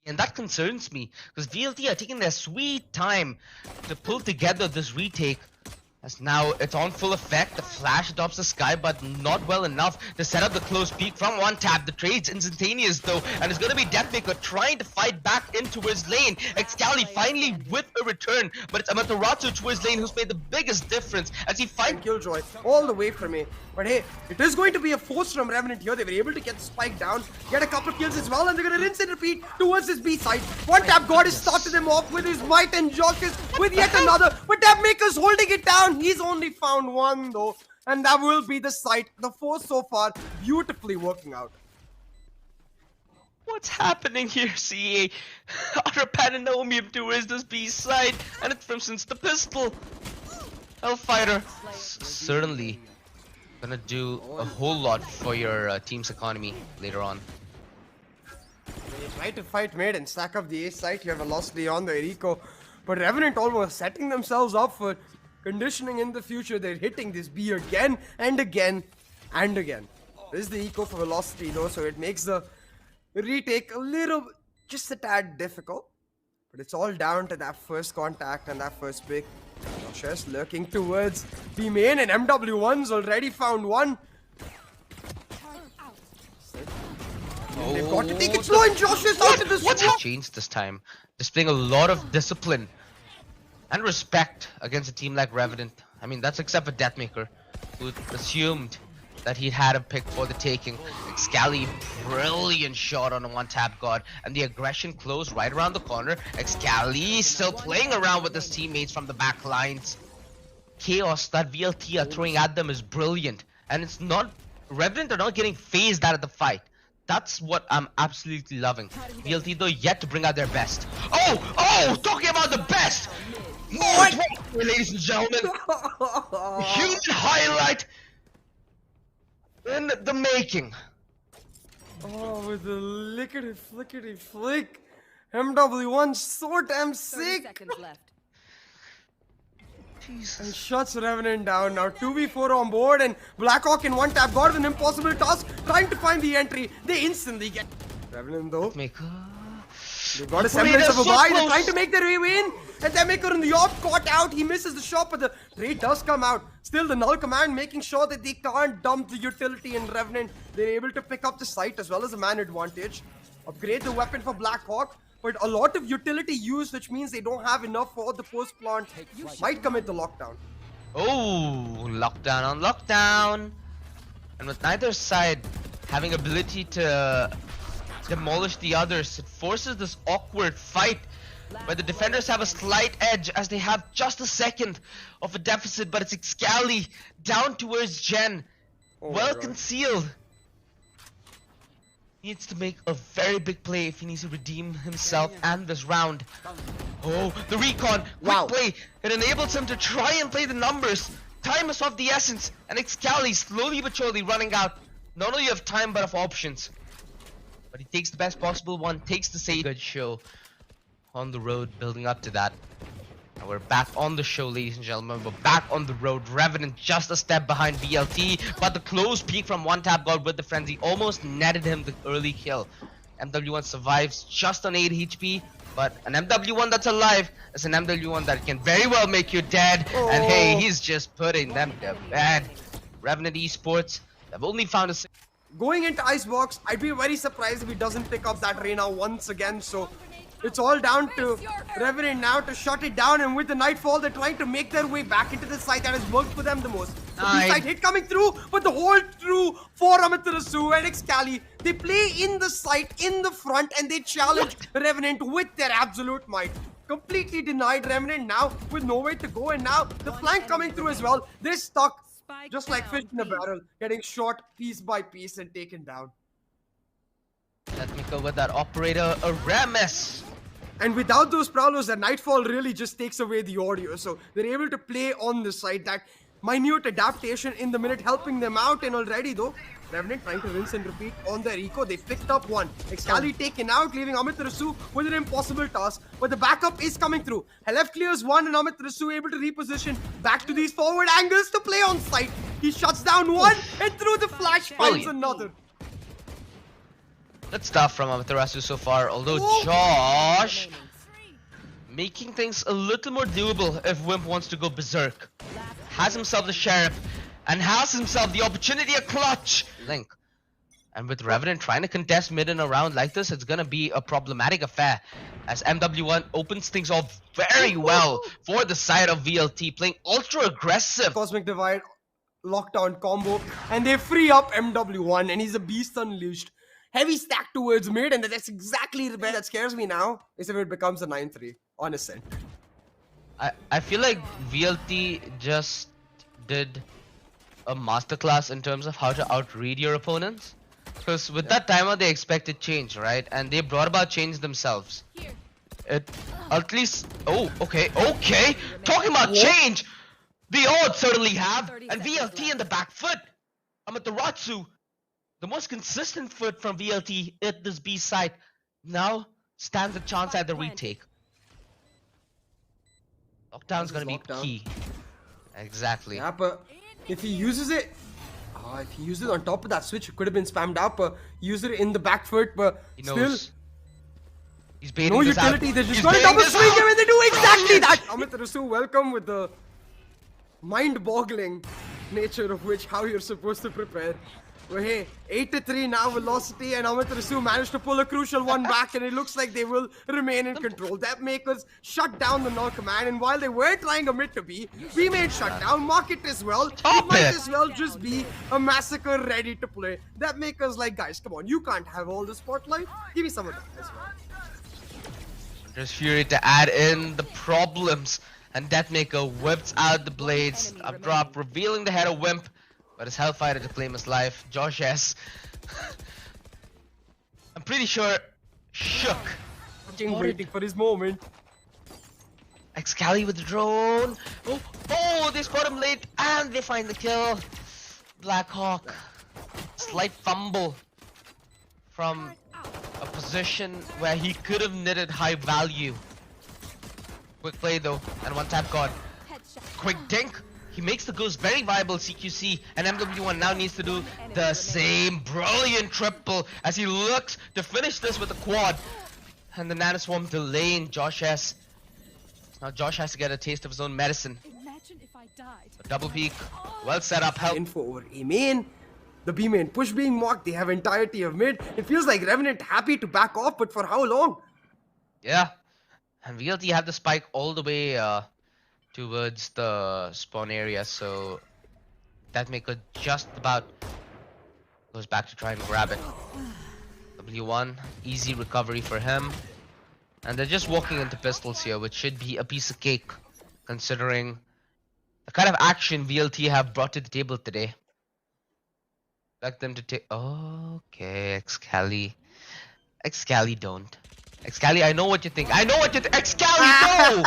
And that concerns me, because VLT are taking their sweet time to pull together this retake. As now it's on full effect, the flash adopts the sky, but not well enough to set up the close peak from one tap. The trade's instantaneous though, and it's gonna be DEATHMAKER trying to fight back into his lane. Excali finally with a return, but it's Amaterasu to his lane who's made the biggest difference as he finds Killjoy all the way from me. But hey, it is going to be a force from Revenant here. They were able to get the spike down, get a couple of kills as well, and they're gonna rinse and repeat towards this B side. One tap god has started them off with his might, and Josh is with yet another, but DEATHMAKER's holding it down. He's only found one though, and that will be the site. The force so far beautifully working out. what's happening here, CA? Utter pandemonium towards this B side, and it's from since the pistol. Hellfighter certainly gonna do a whole lot for your team's economy later on. They try to fight mid and stack up the A site. You have Velocity on the Eco, but Revenant almost setting themselves up for conditioning in the future. They're hitting this B again and again and again. This is the Eco for Velocity though, so it makes the retake a little, just a tad difficult. But it's all down to that first contact and that first pick. Josh lurking towards B main, and MW1's already found one. They've got to take it slow, and Josh is out of the smoke. Changed this time, displaying a lot of discipline and respect against a team like Revenant. I mean, that's except for DEATHMAKER, who assumed that he had a pick for the taking. Excali, brilliant shot on a one-tap god, and the aggression closed right around the corner. Excali still playing around with his teammates from the back lines. Chaos that VLT are throwing at them is brilliant, and it's not, Revenant are not getting phased out of the fight. That's what I'm absolutely loving. VLT though yet to bring out their best. Oh, talking about the best! What? Ladies and gentlemen, huge highlight in the making. Oh, with the lickety flick. MW1 so damn sick. And shuts Revenant down. Now 2v4 on board, and Blackhawk in one tap got an impossible task trying to find the entry. They instantly get Revenant though. They got a semblance of a buy. They're trying to make their way in, and DEATHMAKER in the off caught out. He misses the shot, but the trade does come out. Still, the null command making sure that they can't dump the utility in Revenant. They're able to pick up the site as well as a man advantage. Upgrade the weapon for Blackhawk, but a lot of utility used, which means they don't have enough for the post plant. Might commit the lockdown. Oh, lockdown on lockdown. And with neither side having ability to demolish the others, it forces this awkward fight where the defenders have a slight edge as they have just a second of a deficit, but it's Excali down towards Jen. Well concealed. Needs to make a very big play if he needs to redeem himself and this round. Oh, the recon, quick play. It enables him to try and play the numbers. Time is of the essence, and Excali slowly but surely running out, not only of time but of options. But he takes the best possible one, takes the save. Good show on the road, building up to that. Now we're back on the show, ladies and gentlemen. We're back on the road. Revenant just a step behind VLT, but the close peek from one tap god with the frenzy almost netted him the early kill. MW1 survives just on 8 HP, but an MW1 that's alive is an MW1 that can very well make you dead. And hey, he's just putting them to bed. Revenant Esports, they've only found a... Going into Icebox, I'd be very surprised if he doesn't pick up that Reyna once again, so it's all down to Revenant now to shut it down, and with the Nightfall, they're trying to make their way back into the site that has worked for them the most. The B-side hit coming through, but the whole through for Amaterasu and Excali. They play in the site, in the front, and they challenge Revenant with their absolute might. Completely denied Revenant now with nowhere to go, and now the flank coming through as well. They're stuck just like fish in a barrel, getting shot piece by piece and taken down. DEATHMAKER with that operator, Aramis. And without those Prowlers, the Nightfall really just takes away the audio. So they're able to play on the side. That minute adaptation in the minute helping them out. And already though, Revenant trying to rinse and repeat on their eco. They picked up one. Excali taken out, leaving Amaterasu with an impossible task. But the backup is coming through. Hellff clears one, and Amaterasu able to reposition back to these forward angles to play on site. He shuts down one, and through the flash finds another. Good stuff from Amaterasu so far, although Oh. Josh making things a little more doable if Whimp wants to go berserk. Has himself the Sheriff and has himself the opportunity of clutch Link. And with Revenant trying to contest mid in a round like this, it's gonna be a problematic affair as MW1 opens things off very well for the side of VLT, playing ultra aggressive. Cosmic Divide, lockdown combo, and they free up MW1, and he's a beast unleashed. Heavy stack towards mid, and that's exactly the bit that scares me now, is if it becomes a 9-3 on Ascent. I feel like VLT just did a masterclass in terms of how to outread your opponents. Because with that timer they expected change, right? And they brought about change themselves. It at least okay. Talking about change! The odds certainly have, and VLT in the back foot. Amaterasu, the most consistent foot from VLT at this B side, now stands a chance at the retake. Lockdown's gonna be key. Exactly. Yeah, but if he uses it, if he uses it on top of that switch, it could have been spammed out, but use it in the back foot, but He knows. still, He's baiting no this utility. out. They're just He's going to baiting double this swing out. him, and they do exactly that. Amaterasu, welcome with the mind-boggling nature of which how you're supposed to prepare. But hey, 8-3 now, Velocity and Amaterasu managed to pull a crucial one back, and it looks like they will remain in control. DEATHMAKERs shut down the null command, and while they were trying a mid to B, we made shut down, market as well. It might as well just be a massacre ready to play. DEATHMAKERs like, guys, come on, you can't have all the spotlight. Give me some of that as well. There's Fury to add in the problems, and DEATHMAKER whips out the blades. Up drop, revealing the head of Whimp, but it's Hellfighter to claim his life. Josh S. I'm pretty sure shook. Ching waiting for his moment. Excali with the drone. Oh, they spot him late, and they find the kill. Blackhawk. Slight fumble from a position where he could have knitted high value. Quick play though, and one tap god. Quick dink. He makes the ghost very viable CQC, and MW1 now needs to do the same brilliant triple as he looks to finish this with a quad. And the Nanoswarm delaying Josh S. Now Josh has to get a taste of his own medicine. Imagine if I died. A double peek, well set up, help. Info over A main. The B main push being marked, they have entirety of mid. It feels like Revenant happy to back off, but for how long? Yeah, and VLT had the spike all the way towards the spawn area, so DEATHMAKER just about goes back to try and grab it. W1, easy recovery for him. And they're just walking into pistols here, which should be a piece of cake, considering the kind of action VLT have brought to the table today. Expect them to take... Okay, Excali. Excali, don't. Excali, I know what you think. I know what you think. Excali, no!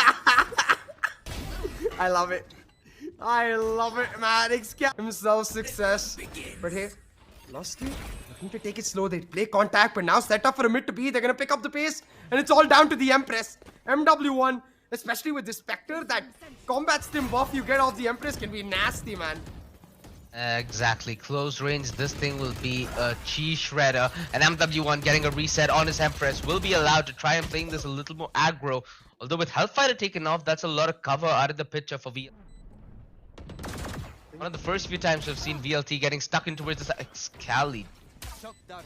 I love it. I love it, man. Excali himself success. But hey, Velocity looking to take it slow. They play contact, but now set up for a mid to B. They're gonna pick up the pace, and it's all down to the Empress. MW1, especially with this Spectre, that combat stim buff you get off the Empress can be nasty, man. Exactly, close range, this thing will be a cheese shredder, and MW1 getting a reset on his Empress will be allowed to try and playing this a little more aggro. Although with Hellfighter taken off, that's a lot of cover out of the picture for VLT. One of the first few times we've seen VLT getting stuck in towards this Excali.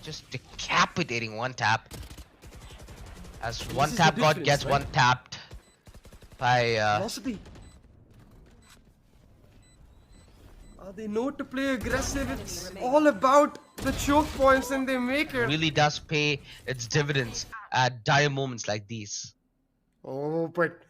Just decapitating one tap. As one tap god gets one tapped by Velocity. They know to play aggressive. It's all about the choke points, and they make it. really does pay its dividends at dire moments like these. Oh, but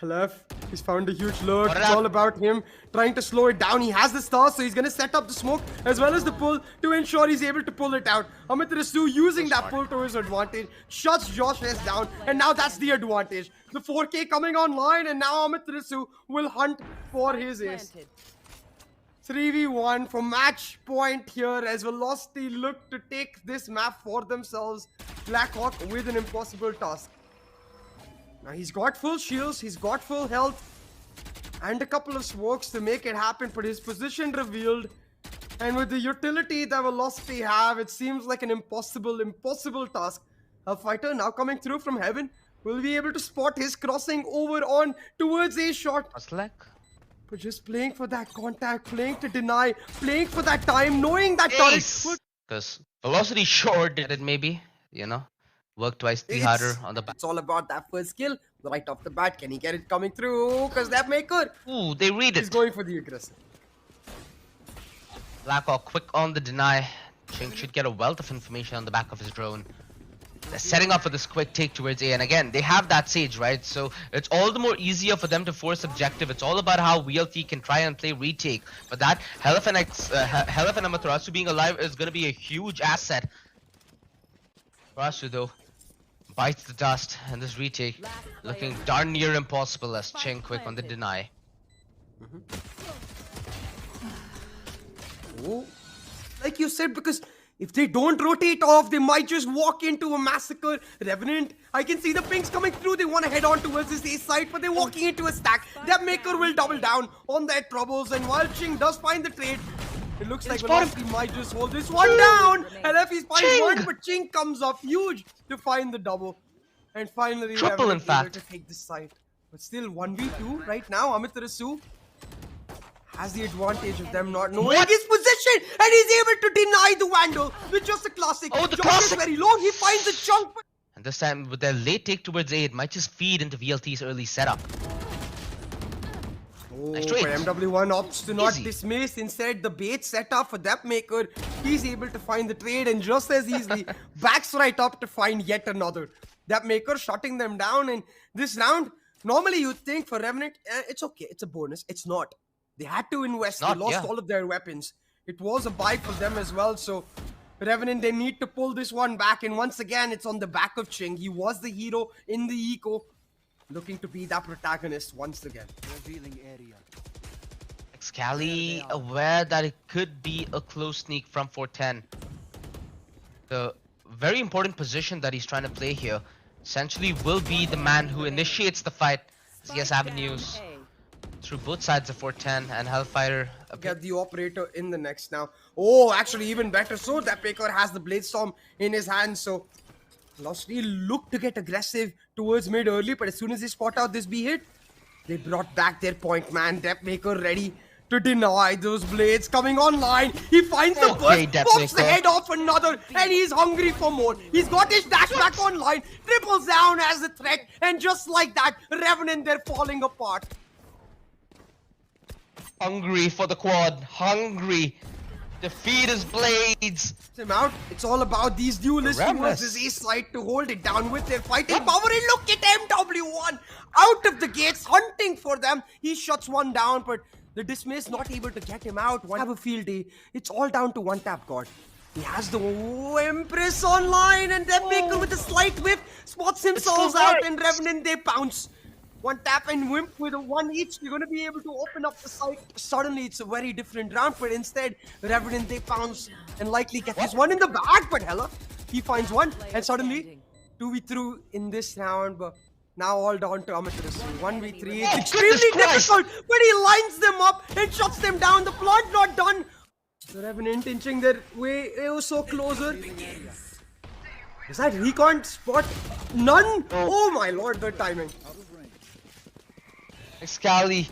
Hellff, he's found a huge lurk. What It's up? all about him trying to slow it down. He has the star, so he's gonna set up the smoke as well as the pull to ensure he's able to pull it out. Amaterasu using that pull to his advantage, shuts Josh S down, and now that's the advantage. The 4K coming online, and now Amaterasu will hunt for his ace. 3v1 for match point here as Velocity look to take this map for themselves. Blackhawk with an impossible task. Now he's got full shields, he's got full health, and a couple of smokes to make it happen, but his position revealed. And with the utility that Velocity have, it seems like an impossible task. A fighter now coming through from heaven will be able to spot his crossing over on towards a shot. Select. But just playing for that contact, playing to deny, playing for that time, knowing that turret would... Because Velocity sure did it maybe, you know. Work twice the harder on the back. It's all about that first kill. Right off the bat, can he get it coming through? Because DEATHMAKER, Ooh, they read it. he's going for the aggressive. Blackhawk quick on the deny. Ching should get a wealth of information on the back of his drone. They're setting up for this quick take towards A, and again, they have that Sage, right? So it's all the more easier for them to force objective. It's all about how VLT can try and play retake. But that Hellff and Amaterasu being alive is going to be a huge asset. Amaterasu though bites the dust, and this retake looking darn near impossible as Ching quick on the deny. Oh, like you said, because if they don't rotate off, they might just walk into a massacre. Revenant, I can see the pings coming through. They want to head on towards this A side, but they're walking into a stack. DEATHMAKER will double down on their troubles, and while Ching does find the trade, it looks like Velocity might just hold this one down. Hellff finds one, but Ching comes up huge to find the double. And finally, triple in fact, to take this side. But still 1v2 right now. Amaterasu has the advantage of them not knowing his position, and he's able to deny the Vandal with just a classic. Oh, the Jump classic! is very long. He finds a chunk. And this time with their late take towards A, it might just feed into VLT's early setup. Oh, Nice trade. but MW1 opts to not Easy. dismiss. Instead, the bait set up for DEATHMAKER. He's able to find the trade and just as easily backs right up to find yet another. DEATHMAKER shutting them down in this round. Normally, you'd think for Revenant, it's okay, it's a bonus. It's not. They had to invest. They lost all of their weapons. It was a buy for them as well. So, Revenant, they need to pull this one back. And once again, it's on the back of Ching. He was the hero in the eco, looking to be that protagonist once again. Revealing area. Excali aware that it could be a close sneak from 410. The very important position that he's trying to play here essentially will be the man who initiates the fight. As he has avenues through both sides of 410 and Hellfighter. Get the operator in the next now. Oh, actually even better. So DEATHMAKER has the Blade Storm in his hand. So Velocity looked to get aggressive towards mid early, but as soon as they spot out this B hit, they brought back their point man. DEATHMAKER ready to deny those blades coming online. He finds the burst, pops the head off another, and he's hungry for more. He's got his dash back online, triples down as a threat, and just like that, Revenant, they're falling apart. Hungry for the quad, hungry to feed his blades. Him out. It's all about these duelists towards this A side to hold it down with their fighting power. And look at MW1 out of the gates, hunting for them. He shuts one down, but the dismiss not able to get him out. One have a field day. It's all down to one tap god. He has the Empress online, and DEATHMAKER with a slight whip spots themselves out, and Revenant they pounce. One tap and Whimp with a one each. You're going to be able to open up the site. Suddenly, it's a very different round, but instead, Revenant they pounce and likely get this one in the bag. But Hellff, he finds one, and suddenly 2v3 in this round. But now all down to Amaterasu. 1v3. It's extremely difficult, but he lines them up and shuts them down. The plot not done. The Revenant inching their way so closer. Is that recon spot? None? Oh my lord, the timing. Excali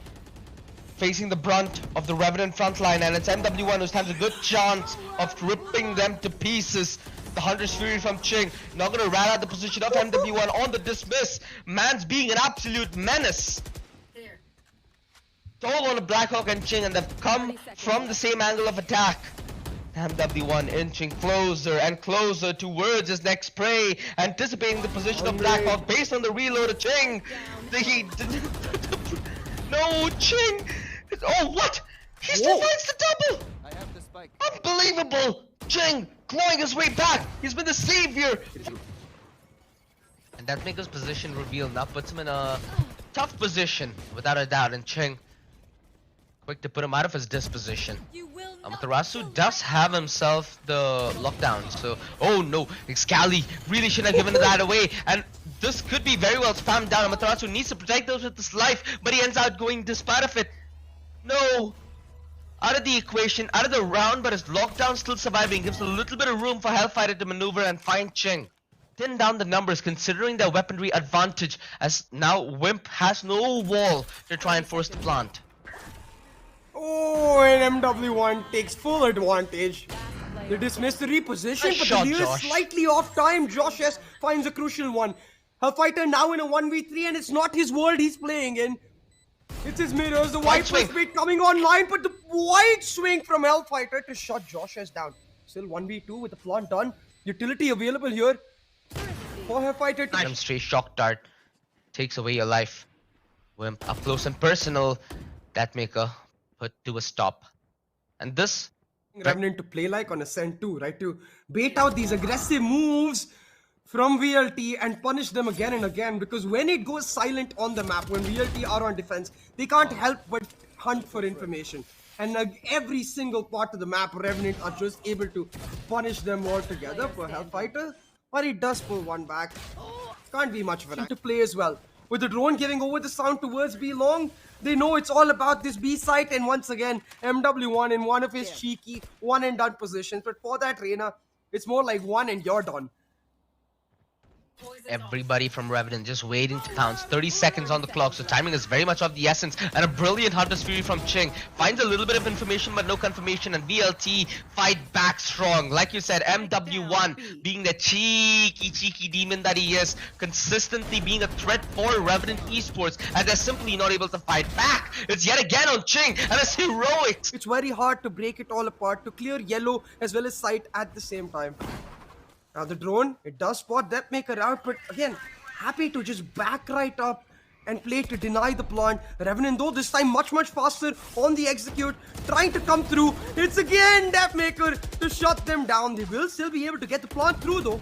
facing the brunt of the Revenant frontline, and it's MW1 who stands a good chance of ripping them to pieces. The Hunter's Fury from Ching, not gonna rat out the position of MW1 on the dismiss. Man's being an absolute menace. It's all on the Blackhawk and Ching, and they've come from the same angle of attack. MW1 inching closer and closer towards his next prey, anticipating the position of Blackhawk based on the reload of Ching. No, Ching! Oh, what? He still finds the double! I have the spike. Unbelievable! Ching clawing his way back! He's been the savior! And DEATHMAKER's position reveal now puts him in a tough position, without a doubt, and Ching quick to put him out of his disposition. Amaterasu does have himself the lockdown, so oh no, Excali really shouldn't have given that away, and this could be very well spammed down. Amaterasu needs to protect those with his life, but he ends out going despite of it. No, out of the equation, out of the round, but his lockdown still surviving gives a little bit of room for Hellfighter to maneuver and find Ching. Thin down the numbers considering their weaponry advantage, as now Whimp has no wall to try and force the plant. Oh, and MW1 takes full advantage. They dismiss the reposition, Nice but shot, the Leo is Josh. slightly off time. Josh S finds a crucial one. Hellfighter now in a 1v3, and it's not his world he's playing in. It's his mirrors, the Wide white swing. speed coming online, but the wide swing from Hellfighter to shut Josh S down. Still 1v2 with the plant done. Utility available here for Hellfighter to Random stray shock dart takes away your life. Whimp up close and personal. DEATHMAKER put to a stop. And this Revenant to play like on Ascent 2, right? To bait out these aggressive moves from VLT and punish them again and again, because when it goes silent on the map, when VLT are on defense, they can't help but hunt for information. And every single part of the map, Revenant are just able to punish them all together for Hellfighter. But he does pull one back. Can't be much of an to play as well. With the drone giving over the sound towards B long, they know it's all about this B site, and once again, MW1 in one of his cheeky one and done positions. But for that Reyna, it's more like one and you're done. everybody from Revenant just waiting to pounce. 30 seconds on the clock, so timing is very much of the essence. And a brilliant Hunter's Fury from Ching. Finds a little bit of information but no confirmation, and VLT fight back strong. Like you said, MW1 being the cheeky demon that he is, consistently being a threat for Revenant Esports, and they're simply not able to fight back. It's yet again on Ching, and it's heroics. It's very hard to break it all apart, to clear yellow as well as sight at the same time. Now the drone, it does spot DEATHMAKER out, but again, happy to just back right up and play to deny the plant. Revenant though, this time much faster on the execute, trying to come through. It's again DEATHMAKER to shut them down. They will still be able to get the plant through though.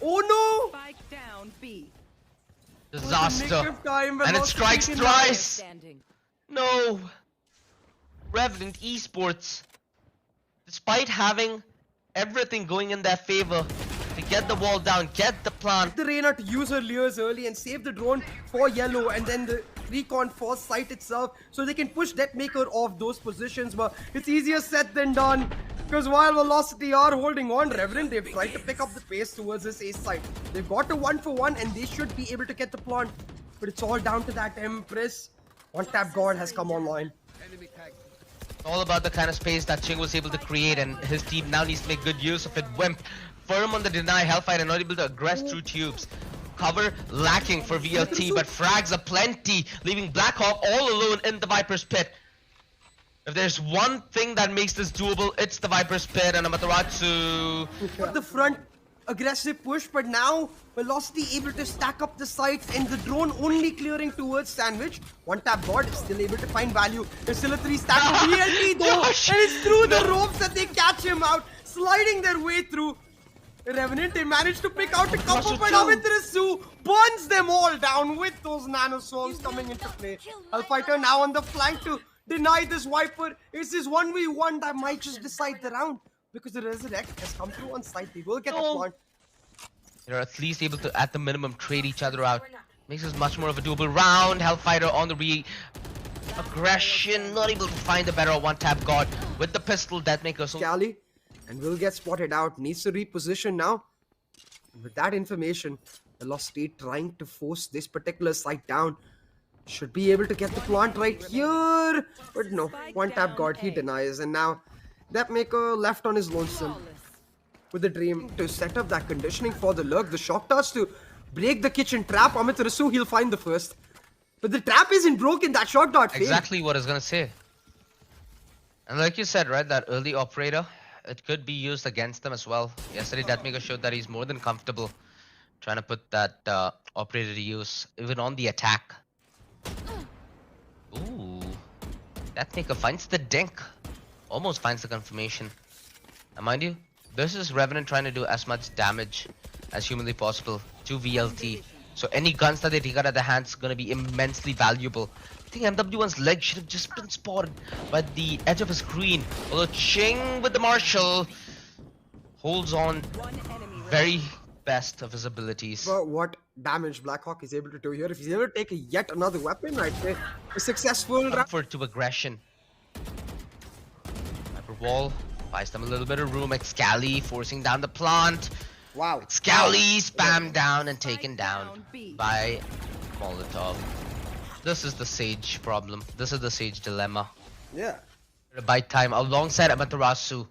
Oh no! Spike down B. Disaster. Time, And it strikes Velocity thrice. Standing. No. Revenant Esports, despite having everything going in their favor to get the wall down, get the plant. the Reyna to use her lures early and save the drone for yellow, and then the recon for sight itself, so they can push DEATHMAKER off those positions. But it's easier said than done, because while Velocity are holding on, Revenant, they've tried to pick up the pace towards this ace side. They've got a 1-for-1 and they should be able to get the plant, but it's all down to that Empress. One tap guard has come online. All about the kind of space that Ching was able to create, and his team now needs to make good use of it. Whimp firm on the deny, Hellfighter not able to aggress through tubes. Cover lacking for VLT, but frags are plenty, leaving blackhawk all alone in the Viper's pit. If there's one thing that makes this doable, it's the Viper's pit, and Amaterasu. But the front aggressive push, but now Velocity able to stack up the sights, and the drone only clearing towards Sandwich. One tap guard is still able to find value. There's still a 3 stack of VLT though, Josh! and it's through the ropes that they catch him out, sliding their way through. Revenant, they managed to pick out a couple, but Amaterasu burns them all down with those nano swarms coming into play. Hellfighter now on the flank to deny this Viper. It's this 1v1 that might just decide the round, because the Resurrect has come through on site. They will get the plant. They're at least able to, at the minimum, trade each other out. Makes this much more of a doable round. Hellfighter on the aggression, not able to find a better one-tap guard with the pistol. DEATHMAKER. So Excali, and will get spotted out. Needs to reposition now. With that information, Velocity trying to force this particular site down. Should be able to get the plant right here. But no, one tap guard, he denies. And now DEATHMAKER left on his lonesome with the dream to set up that conditioning for the lurk. The shock touch to break the kitchen trap. Amaterasu, he'll find the first. But the trap isn't broken. That shock dart failed. exactly what I was gonna say. And like you said, right, that early operator, it could be used against them as well. Yesterday, DEATHMAKER showed that he's more than comfortable trying to put that operator to use, even on the attack. Ooh, DEATHMAKER finds the dink, almost finds the confirmation. And mind you, this is Revenant trying to do as much damage as humanly possible to VLT. So any guns that they take out of their hands is gonna be immensely valuable. I think MW1's leg should have just been spotted by the edge of his screen. Although Ching with the Marshall holds on very best of his abilities. But what damage Blackhawk is able to do here, if he's able to take yet another weapon, I'd say a successful round. Comfort to aggression. wall, buys them a little bit of room. Excali forcing down the plant. Wow. Excali spammed down and taken down by Molotov. This is the Sage problem. This is the Sage dilemma. Yeah. By time alongside Amaterasu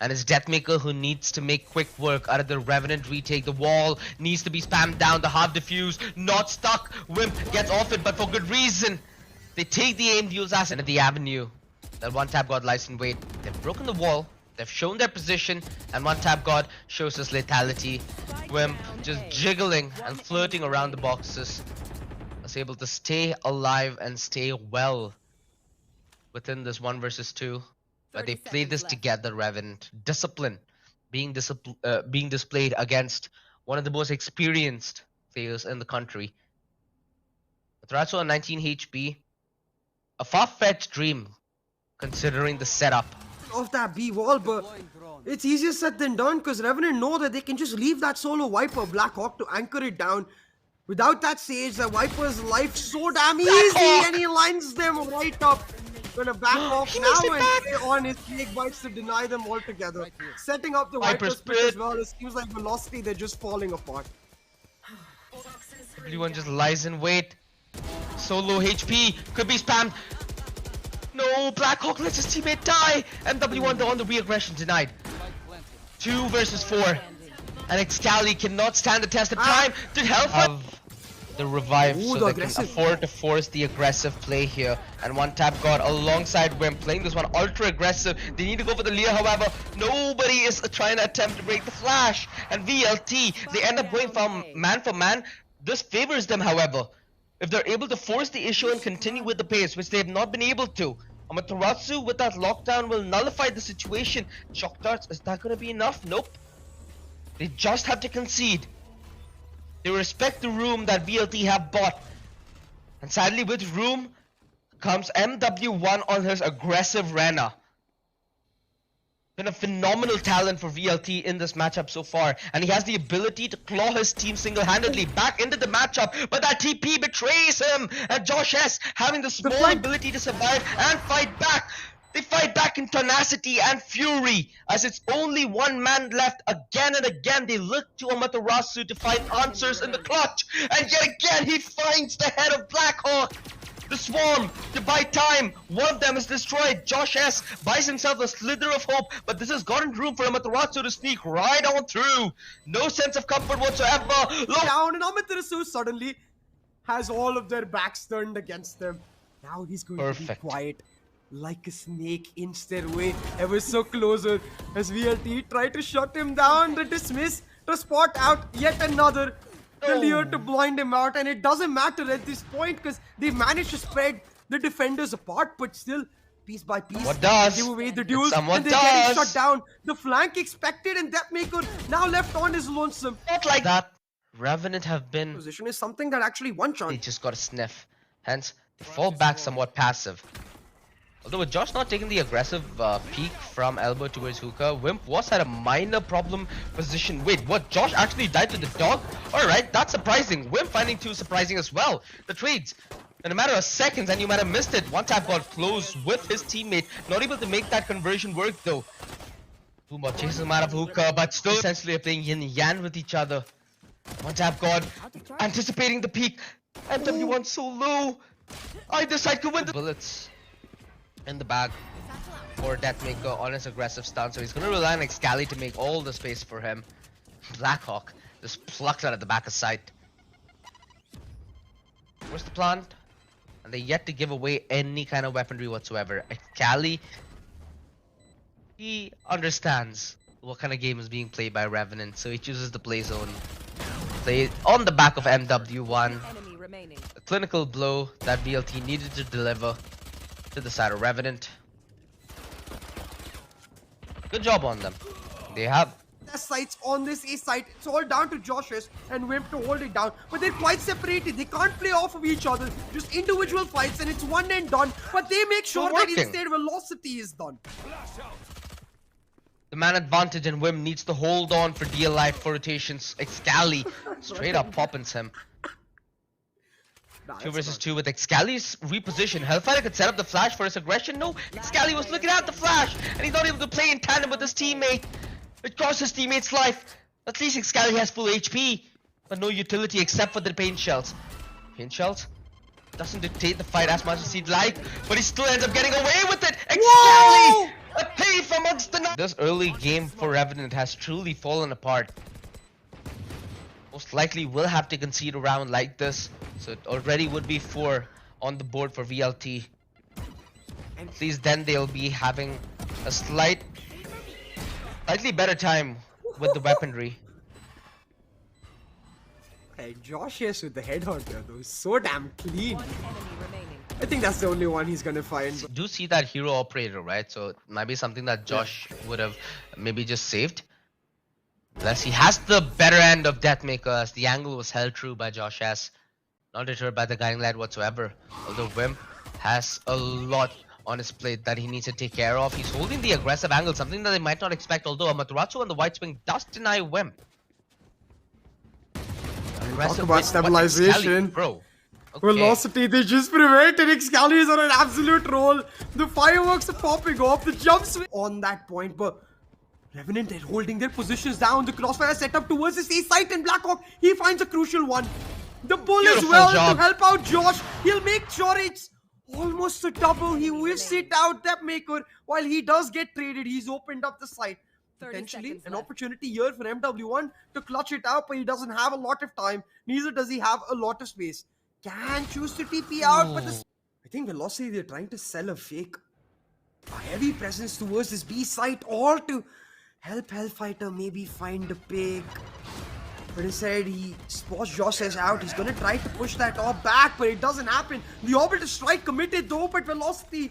and his DEATHMAKER, who needs to make quick work out of the Revenant retake. The wall needs to be spammed down. The half defuse not stuck. Whimp gets off it, but for good reason. They take the aim duels asset at the avenue. That one tap god lies in wait. They've broken the wall. They've shown their position, and one tap god shows his lethality. Whimp just jiggling and flirting around the boxes. Was able to stay alive and stay well within this 1 versus 2. But they play this together, Revenant. Discipline being displayed against one of the most experienced players in the country. Amaterasu on 19 HP. A far-fetched dream, considering the setup. Of that B wall, but it's easier said than done because Revenant know that they can just leave that solo Viper blackhawk to anchor it down. Without that Sage, the Viper's life so damn easy, and he lines them right up. Gonna back off now and stay on his snake bites to deny them altogether. Setting up the Viper split as well. It seems like velocity, they're just falling apart. Everyone just lies in wait. So low HP, could be spammed. No, Blackhawk lets his teammate die. MW1 on the re-aggression denied. 2 versus 4. And Excali cannot stand the test of time. Did Hellff have the revive so they can afford to force the aggressive play here? And one tap god alongside Whimp playing this one ultra aggressive. They need to go for the Lear, however. Nobody is trying to attempt to break the flash. And VLT, they end up going for man. This favors them, however. If they're able to force the issue and continue with the pace, which they have not been able to. Amaterasu with that lockdown will nullify the situation. Shock darts, is that going to be enough? Nope. They just have to concede. They respect the room that VLT have bought. And sadly with room comes MW1 on his aggressive Rena. Been a phenomenal talent for VLT in this matchup so far, and he has the ability to claw his team single-handedly back into the matchup, but that TP betrays him, and Josh S having the small ability to survive and fight back. They fight back in tenacity and fury, as it's only one man left. Again and again they look to Amaterasu to find answers in the clutch, and yet again he finds the head of Blackhawk. The swarm to buy time. One of them is destroyed. Josh S buys himself a slither of hope, but this has gotten room for Amaterasu to sneak right on through. No sense of comfort whatsoever. Down, and Amaterasu suddenly has all of their backs turned against them. Now he's going to be quiet, like a snake, inch their way ever so closer as VLT try to shut him down. The dismiss to spot out yet another. The Lear to blind him out, and it doesn't matter at this point because they managed to spread the defenders apart, but still, piece by piece, give away the duels, and they're getting shut down. The flank expected, and DEATHMAKER now left on his lonesome. Not like that. Revenant have been... Position is something that actually one shot. They just got a sniff. Hence, they fall back somewhat passive. Although with Josh not taking the aggressive peek from elbow towards hookah, Whimp was at a minor problem position. Wait, what? Josh actually died to the dog? Alright, that's surprising. Whimp finding 2 surprising as well. The trades, in a matter of seconds, and you might have missed it. One tap got close with his teammate. Not able to make that conversion work though. Boomba chases him out of hookah, but still essentially are playing yin yang with each other. One tap god, anticipating the peak. MW1 so low. Either side could win the bullets in the bag for DEATHMAKER on his aggressive stance, so he's gonna rely on Excali to make all the space for him. Blackhawk just plucked out at the back of sight. Where's the plant? And they yet to give away any kind of weaponry whatsoever. Excali, he understands what kind of game is being played by Revenant, so he chooses to play zone. Play on the back of MW1. A clinical blow that VLT needed to deliver to the side of Revenant. Good job on them. They have sights on this A site. It's all down to Josh's and Whimp to hold it down, but they're quite separated. They can't play off of each other, just individual fights, and it's one and done. But they make sure that instead velocity is done. The man advantage, and Whimp needs to hold on for dear life for rotations. Excali straight up poppins him. 2 versus 2 with Excali's reposition. Hellfighter could set up the flash for his aggression. No, Excali was looking at the flash and he's not able to play in tandem with his teammate. It cost his teammate's life. At least Excali has full HP, but no utility except for the paint shells. Paint shells doesn't dictate the fight as much as he'd like, but he still ends up getting away with it. Excali! A thief amongst the... This early game for Revenant has truly fallen apart. Most likely will have to concede a round like this, so it already would be 4 on the board for VLT. At least then they'll be having a slightly better time with the weaponry. Hey, Josh is with the headhunter though, so damn clean. I think that's the only one he's gonna find. Do see that hero operator, right? So it might be something that Josh would have maybe just saved. Unless he has the better end of DEATHMAKER, as the angle was held true by Josh S. Not deterred by the guiding light whatsoever. Although Whimp has a lot on his plate that he needs to take care of. He's holding the aggressive angle, something that they might not expect. Although Amaterasu on the white swing does deny Whimp. Talk about stabilization. Bro. Okay. Velocity, they just prevented. Excali is on an absolute roll. The fireworks are popping off. The jumps on that point, but Revenant is holding their positions down. The crossfire set up towards his A site, and Blackhawk, he finds a crucial one. The bull is well to help out Josh. He'll make sure it's almost a double. He will sit out DEATHMAKER while he does get traded. He's opened up the site. Potentially an opportunity here for MW1 to clutch it out, but he doesn't have a lot of time. Neither does he have a lot of space. Can choose to TP out, but I think Velocity, they're trying to sell a fake. A heavy presence towards this B site, all to help Hellfighter maybe find a pick. But instead, he spots Josh out. He's gonna try to push that off back, but it doesn't happen. The orbital strike committed though, but Velocity,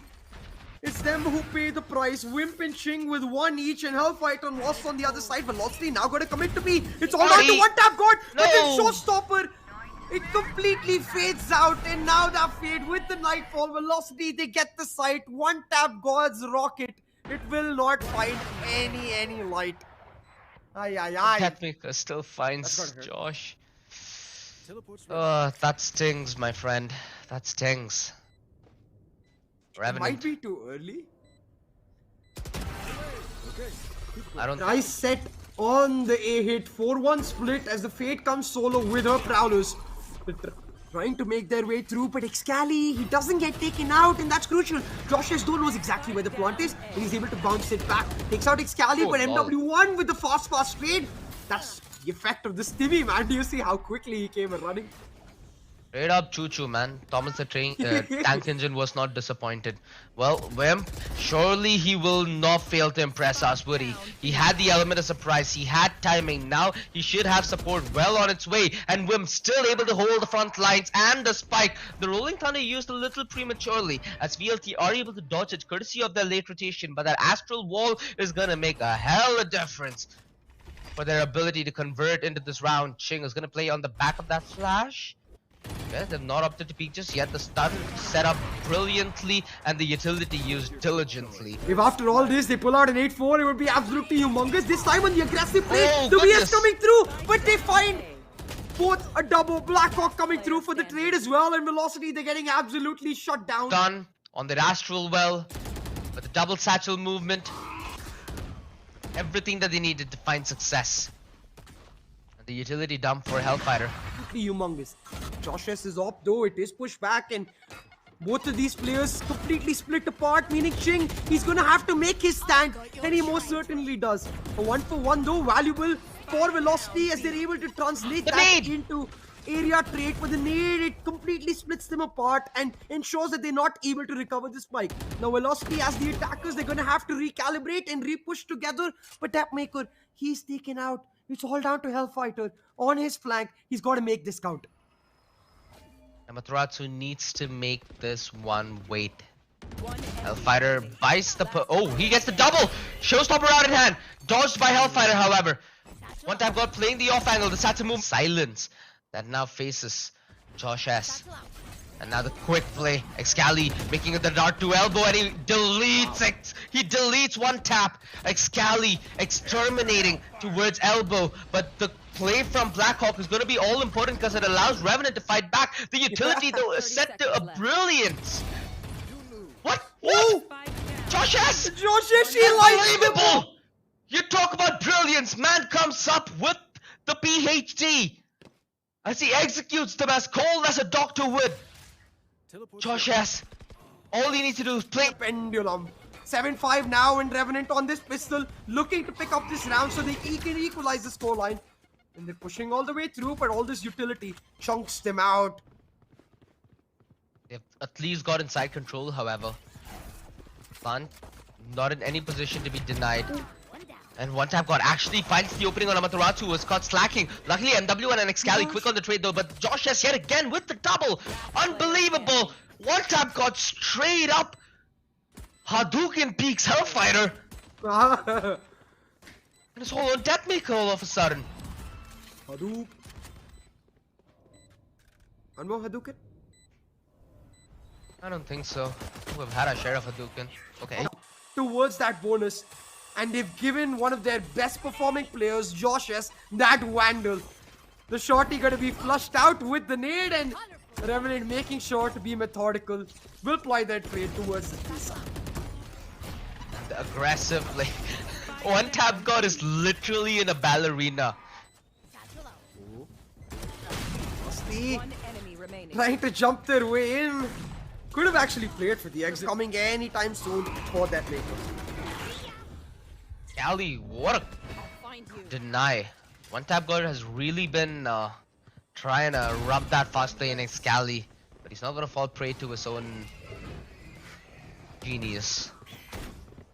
it's them who pay the price. Whimp and Ching with 1 each, and Hellfighter lost on the other side. Velocity now gonna commit to B. It's all down to one tap god, but then showstopper. It completely fades out, and now that fade with the nightfall. Velocity, they get the sight. One tap god's rocket. It will not find any light. DEATHMAKER still finds Josh. That stings, my friend. That stings. It might be too early. I don't. Nice set on the A hit. 4-1 split as the Fate comes solo with her prowlers. They're trying to make their way through, but Excali, he doesn't get taken out, and that's crucial. Josh S knows exactly where the plant is, and he's able to bounce it back. Takes out Excali, but MW1 with the fast trade. That's the effect of this Timmy, man. Do you see how quickly he came running? Straight up choo-choo, man. Thomas the tank engine was not disappointed. Well, Whimp, surely he will not fail to impress us, would he? He had the element of surprise. He had timing. Now he should have support well on its way. And Whimp still able to hold the front lines and the spike. The Rolling Thunder used a little prematurely, as VLT are able to dodge it courtesy of their late rotation. But that Astral Wall is gonna make a hell of a difference for their ability to convert into this round. Ching is gonna play on the back of that flash. Okay, they've not opted to peek just yet. The stun set up brilliantly and the utility used diligently. If after all this they pull out an 8-4, it would be absolutely humongous. This time on the aggressive play, the VS coming through, but they find both a double. Blackhawk coming through for the trade as well, and Velocity, they're getting absolutely shut down. Done on the Astral Well with the double satchel movement. Everything that they needed to find success. The utility dump for Hellfighter. Humongous. Josh S is up though, it is pushed back, and both of these players completely split apart, meaning Ching, he's gonna have to make his stand, and he most certainly does. A 1-for-1 though, valuable for Velocity as they're able to translate that into area trade. For the nade, it completely splits them apart and ensures that they're not able to recover the spike. Now Velocity, as the attackers, they're gonna have to recalibrate and re-push together, but DEATHMAKER, he's taken out. It's all down to Hellfighter on his flank. He's got to make this count. Amaterasu needs to make this one wait. Hellfighter buys the he gets the double! Showstopper out in hand. Dodged by Hellfighter, however. One tap god playing the off angle. The Satsu move. Silence that now faces Josh S. And now the quick play. Excali making it the dart to elbow, and he deletes one tap. Excali exterminating towards elbow, but the play from Blackhawk is going to be all important because it allows Revenant to fight back. The utility though is set to a brilliance. What? Ooh! Josh S! Josh S, she likes the ball! Unbelievable! You talk about brilliance. Man comes up with the PhD as he executes them as cold as a doctor would. Josh S, all he needs to do is play. Pendulum. 7-5 now, and Revenant on this pistol, looking to pick up this round so they can equalize the scoreline. And they're pushing all the way through, but all this utility chunks them out. They've at least got inside control, however. Fun, not in any position to be denied. And one tap god actually finds the opening on Amaterasu, who was caught slacking. Luckily, MW1 and Excali quick on the trade though, but Josh S yet again with the double. Unbelievable! One tap god straight up. Hadouken peaks Hellfighter. And it's all on DEATHMAKER all of a sudden. Hadouken. One more Hadouken? I don't think so. We've had our share of Hadouken. Okay. Towards that bonus. And they've given one of their best performing players, Josh S, that Vandal. The shorty gonna be flushed out with the nade, and Revenant making sure to be methodical. Will ply their trade towards the piece. The aggressive play. One tap god is literally in a ballerina. See, trying to jump their way in. Could have actually played for the exit. Coming anytime soon for that later. Ali, what a deny. One tap god has really been trying to rub that fast play in Excali, but he's not gonna fall prey to his own genius.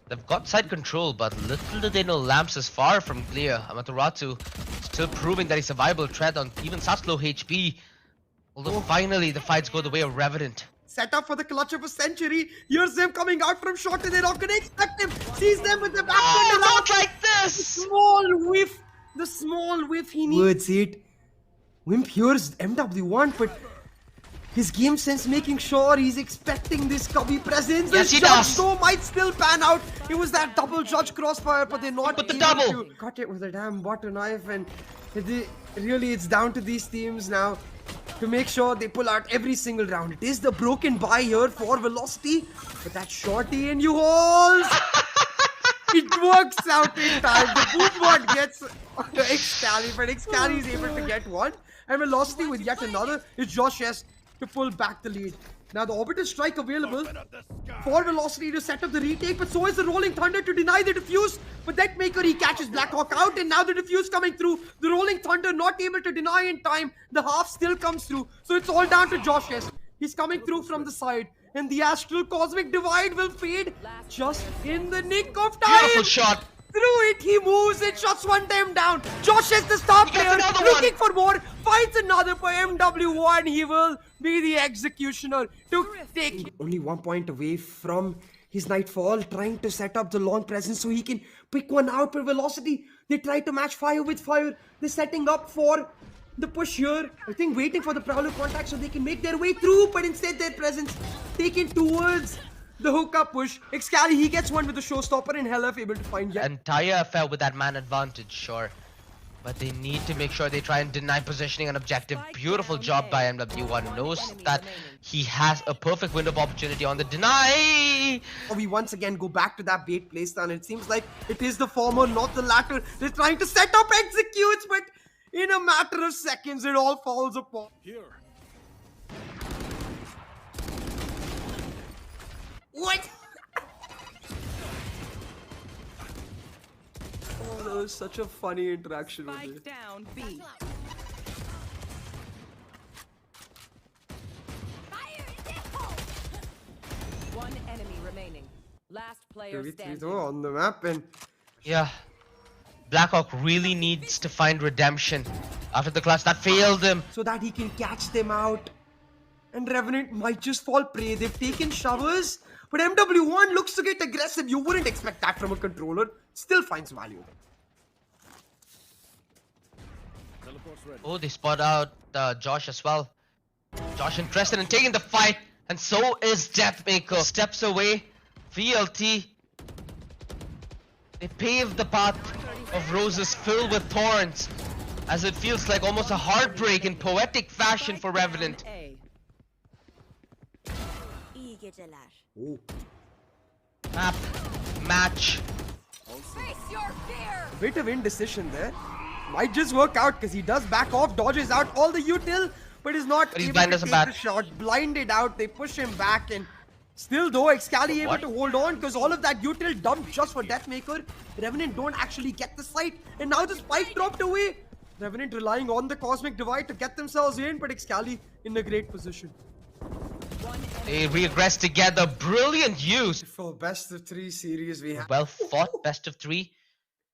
They've got side control, but little do they know Lamps is far from clear. Amaterasu still proving that he's a viable threat on even such low HP. Although finally the fights go the way of Revenant. Set up for the clutch of a century. Here's them coming out from short, and they're not gonna expect him. Sees them with the back. Oh, not like this! The small whiff he needs. Words it. Whimp here's MW1, but his game sense making sure he's expecting this cubby presence. Yes, he shot does. though might still pan out. It was that double judge crossfire, but they're not But the able double. to cut it with a damn butter knife, and really it's down to these teams now to make sure they pull out every single round. It is the broken buy here for Velocity, but that shorty in you holes. It works out in time. The boom bot gets Excali, but Excali is able to get one. And Velocity with yet another. It's Josh S to pull back the lead. Now the orbital strike available for Velocity to set up the retake, but so is the Rolling Thunder to deny the defuse. But DEATHMAKER, he catches Blackhawk out, and now the defuse coming through. The Rolling Thunder not able to deny in time. The half still comes through. So it's all down to Josh S. He's coming through from the side. And the Astral Cosmic Divide will fade just in the nick of time. Beautiful shot. Through it, he moves it, shuts one time down. Josh is the star player, looking for more, finds another for MW1. He will be the executioner to take only 1 point away from his Nightfall, trying to set up the long presence so he can pick one out per Velocity. They try to match fire with fire. They're setting up for the push here. I think waiting for the Prowler contact so they can make their way through, but instead their presence taken towards the hookup push. Excali, he gets one with the showstopper, and Hellff able to find yet. Entire affair with that man advantage, sure. But they need to make sure they try and deny positioning and objective. Beautiful job by MW1. Knows that he has a perfect window of opportunity on the deny. We once again go back to that bait playstyle. It seems like it is the former, not the latter. They're trying to set up executes, but in a matter of seconds, it all falls apart. Here. What? Oh, that was such a funny interaction with it. Down B. One enemy remaining. Last player 3v3 standing. though on the map, and Yeah. Blackhawk really needs to find redemption after the clutch that failed him. so that he can catch them out. And Revenant might just fall prey. They've taken showers, but MW1 looks to get aggressive. You wouldn't expect that from a controller. Still finds value. Teleport's ready. Oh, they spot out Josh as well. Josh interested in taking the fight, and so is DEATHMAKER. Steps away. VLT. They pave the path of roses filled with thorns, as it feels like almost a heartbreak in poetic fashion for Revenant. A. İyi geceler. Oh. Map. Match. Face your fear. Bit of indecision there. Might just work out because he does back off, dodges out all the util, but is not But he's able blind to as a take bat. the shot. Blinded out, they push him back, and still though Excali able What? to hold on because all of that util dumped just for DEATHMAKER. Revenant don't actually get the sight, and now the spike dropped away. Revenant relying on the Cosmic Divide to get themselves in, but Excali in a great position. They regress together. Brilliant use. For best of 3 series we have. Well fought. Best of 3.